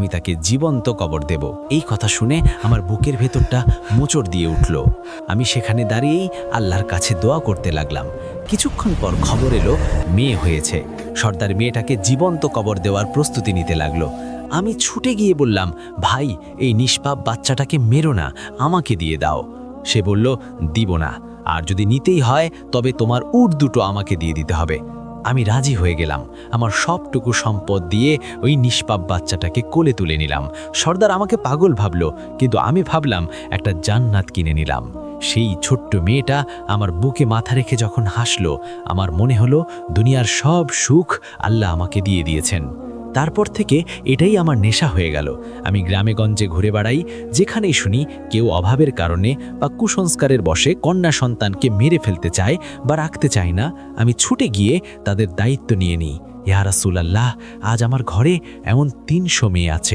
আমি তাকে জীবন্ত কবর দেব। এই কথা শুনে আমার বুকের ভেতরটা মোচড় দিয়ে উঠল। আমি সেখানে দাঁড়িয়েই আল্লাহর কাছে দোয়া করতে লাগলাম। কিছুক্ষণ পর খবর এলো মেয়ে হয়েছে। সর্দার মেয়েটাকে জীবন্ত কবর দেওয়ার প্রস্তুতি নিতে লাগলো। আমি ছুটে গিয়ে বললাম, ভাই, এই নিষ্পাপ বাচ্চাটাকে মেরো না, আমাকে দিয়ে দাও। সে বলল, দিব না, আর যদি নিতেই হয় তবে তোমার উট দুটো আমাকে দিয়ে দিতে হবে। আমি রাজি হয়ে গেলাম। আমার সবটুকু সম্পদ দিয়ে ওই নিষ্পাপ বাচ্চাটাকে কোলে তুলে নিলাম। সর্দার আমাকে পাগল ভাবলো, কিন্তু আমি ভাবলাম একটা জান্নাত কিনে নিলাম। সেই ছোট্ট মেয়েটা আমার বুকে মাথা রেখে যখন হাসলো, আমার মনে হলো দুনিয়ার সব সুখ আল্লাহ আমাকে দিয়ে দিয়েছেন। তারপর থেকে এটাই আমার নেশা হয়ে গেল। আমি গ্রামে গঞ্জে ঘুরে বেড়াই, যেখানেই শুনি কেউ অভাবের কারণে বা কুসংস্কারের বশে কন্যা সন্তানকে মেরে ফেলতে চায় বা রাখতে চায় না, আমি ছুটে গিয়ে তাদের দায়িত্ব নিয়ে নিই। ইয়া রাসূলুল্লাহ, আজ আমার ঘরে এমন 300 মেয়ে আছে।